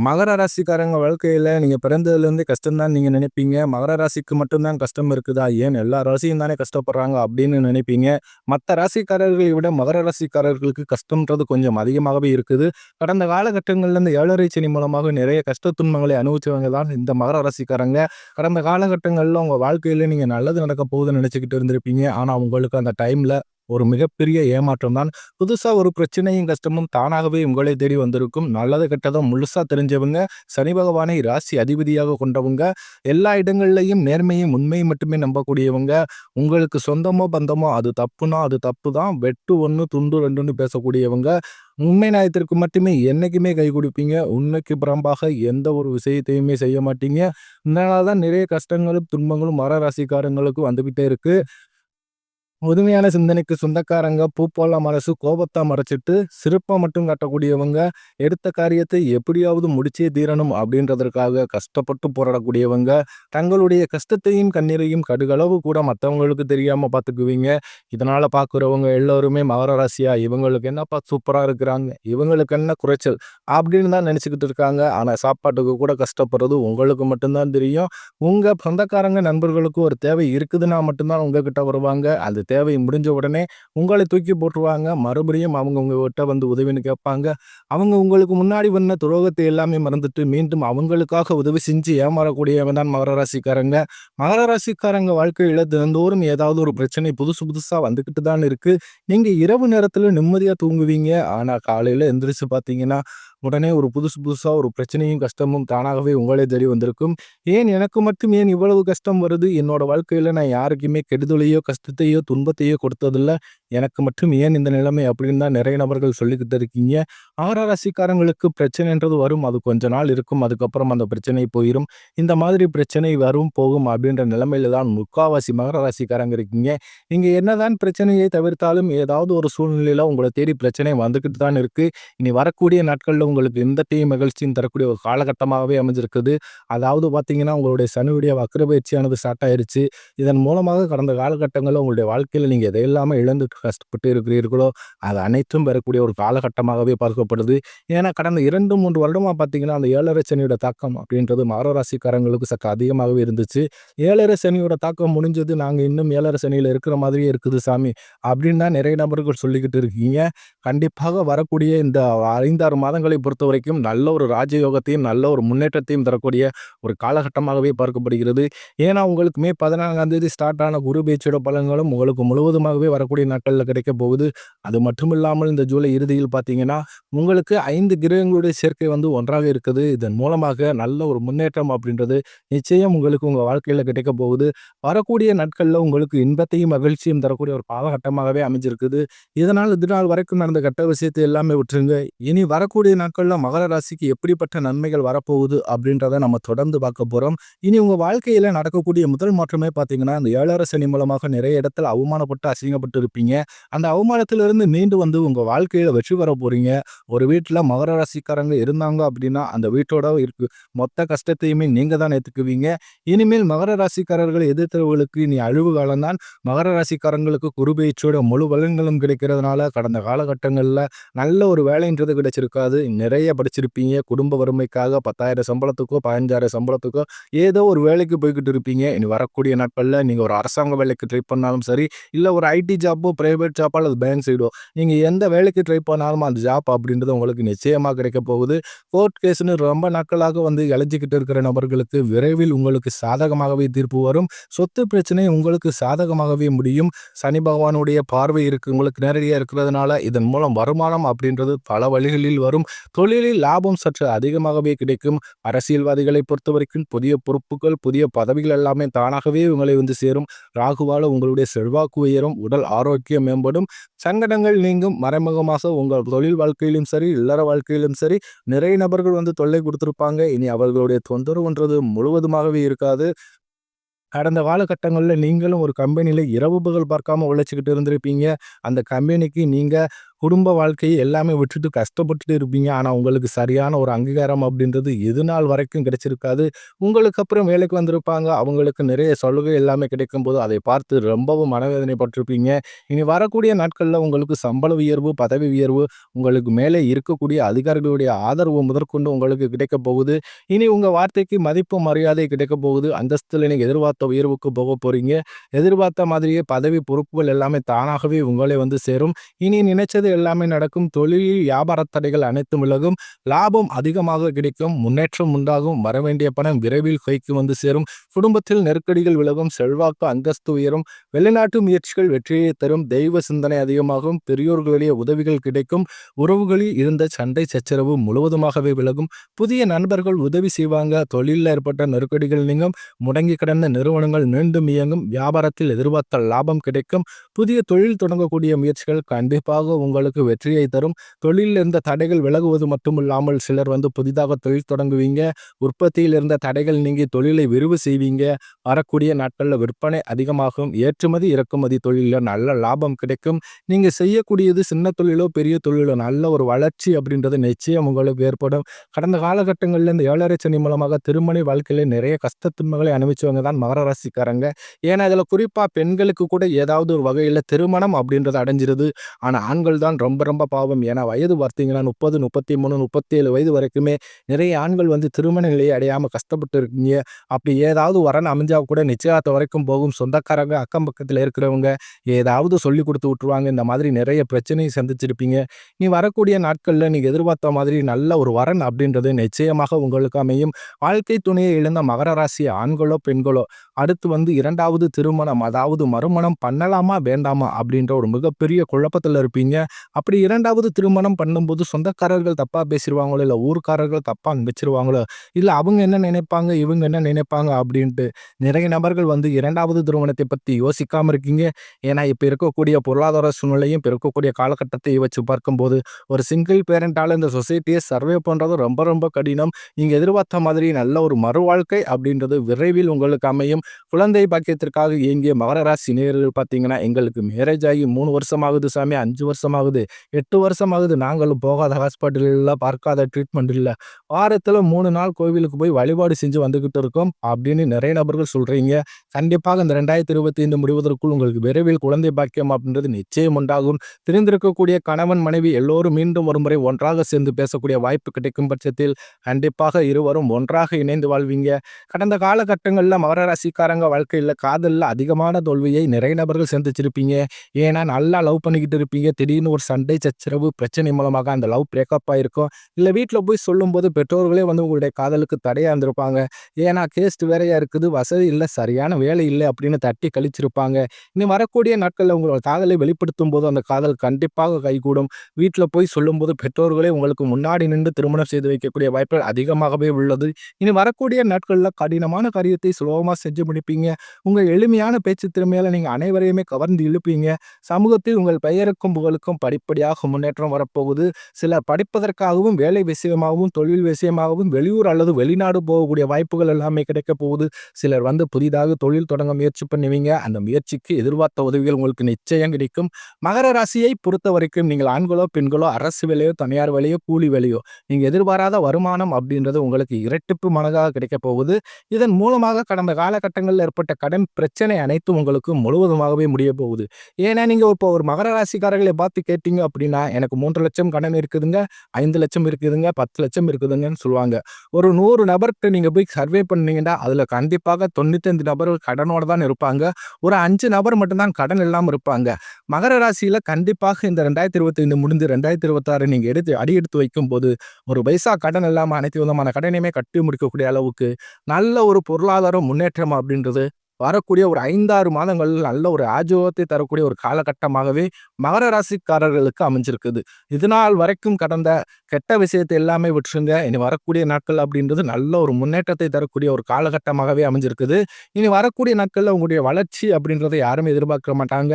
மகர ராசிக்காரங்க வாழ்க்கையில நீங்க பிறந்ததுலேருந்தே கஷ்டம் தான் நீங்க நினைப்பீங்க. மகர ராசிக்கு மட்டும் தான் கஷ்டம் இருக்குதா? ஏன் எல்லா ராசியும் தானே கஷ்டப்படுறாங்க அப்படின்னு நினைப்பீங்க. மத்த ராசிக்காரர்களை விட மகர ராசிக்காரர்களுக்கு கஷ்டம்ன்றது கொஞ்சம் அதிகமாகவே இருக்குது. கடந்த காலகட்டங்கள்ல இந்த 7 சனி மூலமாக நிறைய கஷ்ட துன்பங்களை அனுபவிச்சவங்க தான் இந்த மகர ராசிக்காரங்க. கடந்த காலகட்டங்கள்ல உங்க வாழ்க்கையில நீங்க நல்லது நடக்க போகுதுன்னு நினைச்சுக்கிட்டு இருந்திருப்பீங்க. ஆனா உங்களுக்கு அந்த டைம்ல ஒரு மிகப்பெரிய ஏமாற்றம் தான். புதுசா ஒரு பிரச்சனையும் கஷ்டமும் தானாகவே உங்களை தேடி வந்திருக்கும். நல்லது கெட்டதும் முழுசா தெரிஞ்சவங்க, சனி பகவானை ராசி அதிபதியாக கொண்டவங்க, எல்லா இடங்கள்லயும் நேர்மையும் உண்மையும் மட்டுமே நம்பக்கூடியவங்க, உங்களுக்கு சொந்தமோ பந்தமோ அது தப்புனா அது தப்பு தான், வெட்டு 1 துண்டு 2ன்னு பேசக்கூடியவங்க, உண்மை நியாயத்திற்கு மட்டுமே என்னைக்குமே கை கொடுப்பீங்க. உண்மைக்கு புறம்பாக எந்த ஒரு விஷயத்தையுமே செய்ய மாட்டீங்க. இதனால தான் நிறைய கஷ்டங்களும் துன்பங்களும் மகர ராசிக்காரங்களுக்கு வந்துகிட்டே இருக்கு. முதுமையான சிந்தனைக்கு சொந்தக்காரங்க, பூ போல மனசு, கோபத்தை மறைச்சிட்டு சிரிப்பை மட்டும் காட்டக்கூடியவங்க, எடுத்த காரியத்தை எப்படியாவது முடிச்சே தீரணும் அப்படின்றதற்காக கஷ்டப்பட்டு போராடக்கூடியவங்க, தங்களுடைய கஷ்டத்தையும் கண்ணீரையும் கடுகளவு கூட மற்றவங்களுக்கு தெரியாம பார்த்துக்குவீங்க. இதனால பார்க்குறவங்க எல்லோருமே மகர ராசியா, இவங்களுக்கு என்னப்பா சூப்பரா இருக்கிறாங்க, இவங்களுக்கு என்ன குறைச்சல் அப்படின்னு தான் நினைச்சுக்கிட்டு இருக்காங்க. ஆனா சாப்பாட்டுக்கு கூட கஷ்டப்படுறது உங்களுக்கு மட்டும்தான் தெரியும். உங்க சொந்தக்காரங்க நண்பர்களுக்கு ஒரு தேவை இருக்குதுன்னா மட்டும்தான் உங்ககிட்ட வருவாங்க. அது தேவை முடிஞ்ச உடனே உங்களை தூக்கி போட்டுருவாங்க. மறுபடியும் அவங்க உங்ககிட்ட வந்து உதவின்னு கேட்பாங்க. அவங்க உங்களுக்கு முன்னாடி பண்ண துரோகத்தை எல்லாமே மறந்துட்டு மீண்டும் அவங்களுக்காக உதவி செஞ்சு ஏமாறக்கூடியவன் தான் மகர ராசிக்காரங்க. மகர ராசிக்காரங்க வாழ்க்கையில தினந்தோறும் ஏதாவது ஒரு பிரச்சனை புதுசு புதுசா வந்துகிட்டு தான் இருக்கு. நீங்க இரவு நேரத்துல நிம்மதியா தூங்குவீங்க. ஆனா காலையில எந்திரிச்சு பார்த்தீங்கன்னா உடனே ஒரு புதுசு புதுசா ஒரு பிரச்சனையும் கஷ்டமும் தானாகவே உங்களே தேடி வந்திருக்கும். ஏன் எனக்கு மட்டும் ஏன் இவ்வளவு கஷ்டம் வருது? என்னோட வாழ்க்கையில நான் யாருக்குமே கெடுதலையோ கஷ்டத்தையோ துன்பத்தையோ கொடுத்ததில்ல. எனக்கு மட்டும் ஏன் இந்த நிலைமை அப்படின்னு தான் நிறைய நபர்கள் சொல்லிக்கிட்டு இருக்கீங்க. மகர ராசிக்காரங்களுக்கு பிரச்சனைன்றது வரும். அது கொஞ்ச நாள் இருக்கும். அதுக்கப்புறம் அந்த பிரச்சனை போயிரும். இந்த மாதிரி பிரச்சனை வரும் போகும் அப்படின்ற நிலைமையில தான் முக்காவாசி மகர ராசிக்காரங்க இருக்கீங்க. நீங்க என்னதான் பிரச்சனையை தவிர்த்தாலும் ஏதாவது ஒரு சூழ்நிலையில உங்களை தேடி பிரச்சனை வந்துகிட்டு தான் இருக்கு. இனி வரக்கூடிய நாட்கள்ல உங்களுக்கு இன்பத்தையும் மகிழ்ச்சியும் தரக்கூடிய ஒரு காலகட்டமாகவே அமைஞ்சிருக்குது. அதாவது பார்த்தீங்கன்னா, உங்களுடைய சனியுடைய வக்ர பயிற்சியானது ஸ்டார்ட் ஆயிருச்சு. இதன் மூலமாக கடந்த காலகட்டங்கள்ல உங்களுடைய வாழ்க்கையில நீங்க எதையெல்லாமே இழந்து கஷ்டப்பட்டு இருக்கிறீர்களோ, அது அனைத்தும் பெறக்கூடிய ஒரு காலகட்டமாகவே பார்க்கப்படுது. ஏன்னா, கடந்த 2, 3 வருடமா பார்த்தீங்கன்னா, அந்த 7 சனியோட தாக்கம் அப்படின்றது மகர ராசிக்காரங்களுக்கு சற்று அதிகமாகவே இருந்துச்சு. 7 சனியோட தாக்கம் முடிஞ்சது. நாங்க இன்னும் 7 சனியில இருக்கிற மாதிரியே இருக்குது சாமி அப்படின்னு தான் நிறைய நபர்கள் சொல்லிக்கிட்டு இருக்கீங்க. கண்டிப்பாக வரக்கூடிய இந்த 5, 6 மாதங்களை பொறுத்தவரைக்கும் நல்ல ஒரு ராஜயோகத்தையும், நல்ல ஒரு முன்னேற்றத்தையும் தரக்கூடிய ஒரு காலகட்டமாகவே பார்க்கப்படுகிறது. ஏன்னா, உங்களுக்கு மே 14ஆம் தேதி ஸ்டார்ட் ஆன குரு பெயர்ச்சியோட பலன்களும் உங்களுக்கு முழுவதுமாகவே வரக்கூடிய நாட்கள்ல கிடைக்கப் போகுது. அது மட்டும் இல்லாமல் இந்த ஜூலை இறுதியில் பார்த்தீங்கன்னா, உங்களுக்கு 5 கிரகங்களுடைய சேர்க்கை வந்து ஒன்றாக இருக்குது. இதன் மூலமாக நல்ல ஒரு முன்னேற்றம் அப்படின்றது நிச்சயம் உங்களுக்கு உங்க வாழ்க்கையில கிடைக்கப் போகுது. வரக்கூடிய நாட்கள்ல உங்களுக்கு இன்பத்தையும், மகிழ்ச்சியும் தரக்கூடிய ஒரு காலகட்டமாகவே அமைஞ்சிருக்குது. இதனால் இதுநாள் வரைக்கும் நடந்த கெட்ட விஷயத்தை எல்லாமே விட்டுருங்க. இனி வரக்கூடிய நாட்கள்ல மகர ராசிக்கு எப்படிப்பட்ட நன்மைகள் வரப்போகுது அப்படின்றத நம்ம தொடர்ந்து பார்க்க போறோம். இனி உங்க வாழ்க்கையில நடக்கக்கூடிய முதல் மாற்றமே பார்த்தீங்கன்னா, இந்த 7 சனி மூலமாக நிறைய இடத்துல அவமானப்பட்டு, அசிங்கப்பட்டு இருப்பீங்க. அந்த அவமானத்திலிருந்து மீண்டு வந்து உங்க வாழ்க்கையில வெற்றி பெற போறீங்க. ஒரு வீட்ல மகர ராசிக்காரங்க இருந்தாங்க அப்படின்னா, அந்த வீட்டோட இருக்கு மொத்த கஷ்டத்தையுமே நீங்க தான் ஏத்துக்குவீங்க. இனிமேல் மகர ராசிக்காரர்களை எதிர்த்தவர்களுக்கு இனி அழிவு காலம் தான். மகர ராசிக்காரங்களுக்கு குரு பெயர்ச்சியோட முழு பலன்களும் கிடைக்கிறதுனால கடந்த காலகட்டங்கள்ல நல்ல ஒரு வேலைன்றது கிடைச்சிருக்காது. நிறைய படிச்சிருப்பீங்க. குடும்ப வறுமைக்காக 10,000 சம்பளத்துக்கோ, 15,000 சம்பளத்துக்கோ ஏதோ ஒரு வேலைக்கு போய்கிட்டு இருப்பீங்க. இனி வரக்கூடிய நாட்கள்ல நீங்க ஒரு அரசாங்க வேலைக்கு ட்ரை பண்ணாலும் சரி, இல்ல ஒரு ஐடி ஜாப்போ, பிரைவேட் ஜாப்போ அல்லது பேங்க் சைடோ நீங்க எந்த வேலைக்கு ட்ரை பண்ணாலும் அந்த ஜாப் அப்படின்றது உங்களுக்கு நிச்சயமா கிடைக்க போகுது. கோர்ட் கேஸ்ன்னு ரொம்ப நாட்களாக வந்து இழஞ்சிக்கிட்டு இருக்கிற நபர்களுக்கு விரைவில் உங்களுக்கு சாதகமாகவே தீர்ப்பு வரும். சொத்து பிரச்சனை உங்களுக்கு சாதகமாகவே முடியும். சனி பகவானுடைய பார்வை இருக்கு உங்களுக்கு நேரடியா இருக்கிறதுனால இதன் மூலம் வருமானம் அப்படின்றது பல வழிகளில் வரும். தொழிலில் லாபம் சற்று அதிகமாகவே கிடைக்கும். அரசியல்வாதிகளை பொறுத்தவரைக்கும் புதிய பொறுப்புகள், புதிய பதவிகள் எல்லாமே தானாகவே உங்களை வந்து சேரும். ராகுவால உங்களுடைய செல்வாக்கு உயரும். உடல் ஆரோக்கியம் மேம்படும். சங்கடங்கள் நீங்கும். மறைமுகமாக உங்கள் தொழில் வாழ்க்கையிலும் சரி, இல்லற வாழ்க்கையிலும் சரி நிறைய நபர்கள் வந்து தொல்லை கொடுத்திருப்பாங்க. இனி அவர்களுடைய தொந்தரவுன்றது முழுவதுமாகவே இருக்காது. கடந்த காலகட்டங்கள்ல நீங்களும் ஒரு கம்பெனியில இரவு பகல் பார்க்காம உழைச்சுக்கிட்டு இருந்திருப்பீங்க. அந்த கம்பெனிக்கு நீங்க குடும்ப வாழ்க்கை எல்லாமே விட்டுட்டு கஷ்டப்பட்டுட்டு இருப்பீங்க. ஆனா, உங்களுக்கு சரியான ஒரு அங்கீகாரம் அப்படின்றது இது நாள் வரைக்கும் கிடைச்சிருக்காது. உங்களுக்கு அப்புறம் வேலைக்கு வந்திருப்பாங்க. அவங்களுக்கு நிறைய சலுகை எல்லாமே கிடைக்கும்போது, அதை பார்த்து ரொம்பவும் மனவேதனைப்பட்டுருப்பீங்க. இனி வரக்கூடிய நாட்கள்ல உங்களுக்கு சம்பள உயர்வு, பதவி உயர்வு, உங்களுக்கு மேலே இருக்கக்கூடிய அதிகாரிகளுடைய ஆதரவு முதற்கொண்டு உங்களுக்கு கிடைக்கப் போகுது. இனி உங்க வார்த்தைக்கு மதிப்பு, மரியாதை கிடைக்கப் போகுது. அந்தஸ்துல நீங்க எதிர்பார்த்த உயர்வுக்கு போகப் போறீங்க. எதிர்பார்த்த மாதிரியே பதவி, பொறுப்புகள் எல்லாமே தானாகவே உங்களே வந்து சேரும். இனி நினைச்சது எல்லாமே நடக்கும். தொழிலில் வியாபார தடைகள் அனைத்தும் விலகும். லாபம் அதிகமாக கிடைக்கும். முன்னேற்றம் உண்டாகும். வரவேண்டிய பணம் விரைவில் கைக்கு வந்து சேரும். குடும்பத்தில் நெருக்கடிகள் விலகும். செல்வாக்கு, அந்தஸ்து உயரும். வெளிநாட்டு முயற்சிகள் வெற்றியை தரும். தெய்வ சிந்தனை அதிகமாகும். பெரியோர்களுடைய உதவிகள் கிடைக்கும். உறவுகளில் இருந்த சண்டை சச்சரவு முழுவதுமாகவே விலகும். புதிய நண்பர்கள் உதவி செய்வாங்க. தொழிலில் ஏற்பட்ட நெருக்கடிகள் நீங்கும். முடங்கி கிடந்த நிறுவனங்கள் மீண்டும் இயங்கும். வியாபாரத்தில் எதிர்பார்த்த லாபம் கிடைக்கும். புதிய தொழில் தொடங்கக்கூடிய முயற்சிகள் கண்டிப்பாக உங்களுக்கு வெற்றியை தரும். தொழிலில் இருந்த தடைகள் விலகுவது மட்டுமில்லாமல் சிலர் வந்து புதிதாக தொழில் தொடங்குவீங்க. உற்பத்தியில் இருந்த தடைகள் நீங்கி தொழிலை விரிவு செய்வீங்க. வரக்கூடிய நாட்களில் விற்பனை அதிகமாகும். ஏற்றுமதி இறக்குமதி தொழிலில் நல்ல லாபம் கிடைக்கும். நீங்க செய்யக்கூடியது சின்ன தொழிலோ பெரிய தொழிலோ நல்ல ஒரு வளர்ச்சி அப்படின்றது நிச்சயம் உங்களுக்கு ஏற்படும். கடந்த காலகட்டங்களில் இந்த 7.5 சனி மூலமாக திருமண வாழ்க்கையில நிறைய கஷ்டத்துன்பங்களை அனுபவிச்சவங்க தான் மகர ராசிக்காரங்க. ஏன்னா இதுல குறிப்பா பெண்களுக்கு கூட ஏதாவது ஒரு வகையில திருமணம் அப்படின்றது அடைஞ்சிருது. ஆனா ஆண்கள் தான் ரொம்ப ரொம்ப பாவம். ஏன்னா வயது பார்த்தீங்கன்னா 30, 33, 37 வயது வரைக்குமே நிறைய ஆண்கள் வந்து திருமண நிலையை அடையாம கஷ்டப்பட்டு இருக்கீங்க. அப்படி ஏதாவது வரன் அமைஞ்சா கூட நிச்சயதார்த்தம் வரைக்கும் போகும். சொந்தக்காரங்க அக்கம் பக்கத்தில் இருக்கிறவங்க ஏதாவது சொல்லி கொடுத்து விட்டுருவாங்க. இந்த மாதிரி நிறைய பிரச்சனையை சந்திச்சிருப்பீங்க. நீ வரக்கூடிய நாட்கள்ல நீங்க எதிர்பார்த்த மாதிரி நல்ல ஒரு வரன் அப்படின்றது நிச்சயமாக உங்களுக்கு அமையும். வாழ்க்கை துணையை இழந்த மகர ராசி ஆண்களோ பெண்களோ அடுத்து வந்து 2வது திருமணம், அதாவது மறுமணம் பண்ணலாமா வேண்டாமா அப்படின்ற ஒரு மிகப்பெரிய குழப்பத்துல இருப்பீங்க. அப்படி 2வது திருமணம் பண்ணும்போது சொந்தக்காரர்கள் தப்பா பேசிருவாங்களோ, இல்ல ஊர்க்காரர்கள் தப்பா நினைச்சிருவாங்களோ, இல்ல அவங்க என்ன நினைப்பாங்க, இவங்க என்ன நினைப்பாங்க அப்படின்ட்டு நிறைய நபர்கள் வந்து 2வது திருமணத்தை பத்தி யோசிக்காம இருக்கீங்க. ஏன்னா இப்ப இருக்கக்கூடிய பொருளாதார சூழ்நிலையும், இப்ப இருக்கக்கூடிய காலகட்டத்தை வச்சு பார்க்கும்போது ஒரு சிங்கிள் பேரண்டால இந்த சொசைட்டியை சர்வே பண்றது ரொம்ப ரொம்ப கடினம். நீங்க எதிர்பார்த்த மாதிரி நல்ல ஒரு மறுவாழ்க்கை அப்படின்றது விரைவில் உங்களுக்கு அமையும். குழந்தை பாக்கியத்திற்காக இயங்கிய மகர ராசி நேயர்கள் பார்த்தீங்கன்னா, எங்களுக்கு மேரேஜ் ஆகி 3 வருஷம் ஆகுது சாமி, 5 வருஷம் ஆகுது, 8 வருஷம் ஆகுது. நாங்களும் போகாத ஹாஸ்பிட்டல் இல்ல, பார்க்காத ட்ரீட்மெண்ட் இல்ல. வாரத்துல 3 நாள் கோவிலுக்கு போய் வழிபாடு செஞ்சு வந்துகிட்டு இருக்கோம் அப்படின்னு நிறைய நபர்கள் சொல்றீங்க. கண்டிப்பாக இந்த 2025 முடிவதற்குள் உங்களுக்கு விரைவில் குழந்தை பாக்கியம் அப்படின்றது நிச்சயம் உண்டாகும். பிரிந்திருக்கக்கூடிய கணவன், மனைவி எல்லோரும் மீண்டும் ஒருமுறை ஒன்றாக சேர்ந்து பேசக்கூடிய வாய்ப்பு கிடைக்கும் பட்சத்தில் கண்டிப்பாக இருவரும் ஒன்றாக இணைந்து வாழ்வீங்க. கடந்த காலகட்டங்கள்ல மகர ராசிக்காரங்க வாழ்க்கையில காதல்ல அதிகமான தோல்வியை நிறைய நபர்கள் சந்திச்சிருப்பீங்க. ஏன்னா நல்லா லவ் பண்ணிக்கிட்டு இருப்பீங்க. திடீர்னு ஒரு சண்டை சச்சரவு பிரச்சனை மூலமாக அந்த லவ் பிரேக்கப் ஆயிருக்கும். இல்ல வீட்ல போய் சொல்லும்போது பெற்றோர்களே வந்து உங்களுடைய காதலுக்கு தடையா இருந்திருப்பாங்க. ஏன்னா கேஸ்ட் வேறையா இருக்குது, வசதி இல்ல, சரியான வேலை இல்லை அப்படின்னு தட்டி கழிச்சிருப்பாங்க. இனி வரக்கூடிய நாட்கள்ல உங்களோட காதலை வெளிப்படுத்தும் போது அந்த காதல் கண்டிப்பாக கைகூடும். வீட்ல போய் சொல்லும்போது பெற்றோர்களே உங்களுக்கு முன்னாடி நின்று திருமணம் செய்து வைக்கக்கூடிய வாய்ப்புகள் அதிகமாகவே உள்ளது. இனி வரக்கூடிய நாட்கள்ல கடினமான காரியத்தை சுலபமா செஞ்சு முடிப்பீங்க. உங்க எளிமையான பேச்சு திறமையால நீங்க அனைவரையுமே கவர்ந்து இழுப்பீங்க. சமூகத்தில் உங்கள் பெயருக்கும் புகழுக்கும் படிப்படியாக முன்னேற்றம் வரப்போகுது. சிலர் படிப்பதற்காகவும், வேலை விஷயமாகவும், தொழில் விஷயமாகவும் வெளியூர் அல்லது வெளிநாடு போகக்கூடிய வாய்ப்புகள் எல்லாமே கிடைக்கப் போகுது. சிலர் வந்து புதிதாக தொழில் தொடங்க முயற்சி பண்ணுவீங்க. அந்த முயற்சிக்கு எதிர்பார்த்த உதவிகள் உங்களுக்கு நிச்சயம் கிடைக்கும். மகர ராசியை பொறுத்த வரைக்கும் நீங்கள் ஆண்களோ பெண்களோ அரசு வேலையோ தனியார் வேலையோ கூலி வேலையோ நீங்க எதிர்பாராத வருமானம் அப்படின்றது உங்களுக்கு இரட்டிப்பு மடங்காக கிடைக்கப் போகுது. இதன் மூலமாக கடந்த காலகட்டங்களில் ஏற்பட்ட கடன் பிரச்சனை அனைத்தும் உங்களுக்கு முழுவதுமாகவே முடிய போகுது. ஏன்னா நீங்க இப்போ ஒரு மகர ராசிக்காரர்களை பார்த்து கேட்டீங்க அப்படின்னா, எனக்கு 3 லட்சம் கடன் இருக்குதுங்க, 5 லட்சம் இருக்குதுங்க, 10 லட்சம் இருக்குதுங்கன்னு சொல்லுவாங்க. ஒரு 100 நபர்கிட்ட நீங்க போய் சர்வே பண்ணீங்கன்னா அதுல கண்டிப்பாக 95 நபர்கள் கடனோட தான் இருப்பாங்க. ஒரு 5 நபர் மட்டும்தான் கடன் இல்லாம இருப்பாங்க. மகர ராசியில கண்டிப்பாக இந்த 2025 முடிந்து 2026 நீங்க அடி எடுத்து வைக்கும்போது ஒரு பைசா கடன் இல்லாம அனைத்து விதமான கடனையுமே கட்டி முடிக்கக்கூடிய அளவுக்கு நல்ல ஒரு பொருளாதார முன்னேற்றம் அப்படின்றது வரக்கூடிய ஒரு 5, 6 மாதங்கள் நல்ல ஒரு ஆஜோகத்தை தரக்கூடிய ஒரு காலகட்டமாகவே மகர ராசிக்காரர்களுக்கு அமைஞ்சிருக்குது. இதுநாள் வரைக்கும் கடந்த கெட்ட விஷயத்தை எல்லாமே விட்டுருங்க. இனி வரக்கூடிய நாட்கள் அப்படின்றது நல்ல ஒரு முன்னேற்றத்தை தரக்கூடிய ஒரு காலகட்டமாகவே அமைஞ்சிருக்குது. இனி வரக்கூடிய நாட்கள்ல உங்களுடைய வளர்ச்சி அப்படின்றத யாருமே எதிர்பார்க்க மாட்டாங்க.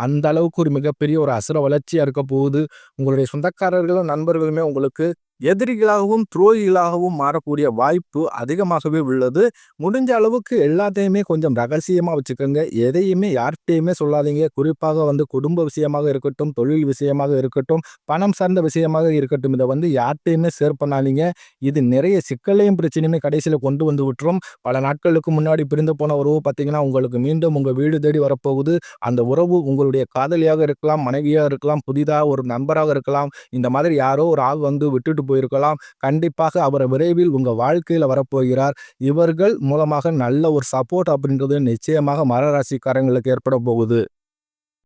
அந்த அளவுக்கு ஒரு மிகப்பெரிய ஒரு அசுர வளர்ச்சியா இருக்க போகுது. உங்களுடைய சொந்தக்காரர்களும் நண்பர்களுமே உங்களுக்கு எதிரிகளாகவும் துரோகிகளாகவும் மாறக்கூடிய வாய்ப்பு அதிகமாகவே உள்ளது. முடிஞ்ச அளவுக்கு எல்லாத்தையுமே கொஞ்சம் ரகசியமா வச்சுக்கோங்க. எதையுமே யார்கிட்டயுமே சொல்லாதீங்க. குறிப்பாக குடும்ப விஷயமாக இருக்கட்டும், தொழில் விஷயமாக இருக்கட்டும், பணம் சார்ந்த விஷயமாக இருக்கட்டும். இதை யார்கிட்டயுமே ஷேர் பண்ணாதீங்க. இது நிறைய சிக்கலையும் பிரச்சனையுமே கடைசியில கொண்டு வந்து விட்டுரும். பல நாட்களுக்கு முன்னாடி பிரிந்து போன உறவு பார்த்தீங்கன்னா, உங்களுக்கு மீண்டும் உங்க வீடு தேடி வரப்போகுது. அந்த உறவு உங்களுடைய காதலியாக இருக்கலாம், மனைவியா இருக்கலாம், புதிதா ஒரு நண்பராக இருக்கலாம். இந்த மாதிரி யாரோ ஒரு ஆள் விட்டுட்டு போயிருக்கலாம். கண்டிப்பாக அவர் விரைவில் உங்க வாழ்க்கையில வரப்போகிறார். இவர்கள் மூலமாக நல்ல ஒரு சப்போர்ட் அப்படின்றது நிச்சயமாக மகர ராசிக்காரங்களுக்கு ஏற்பட போகுது.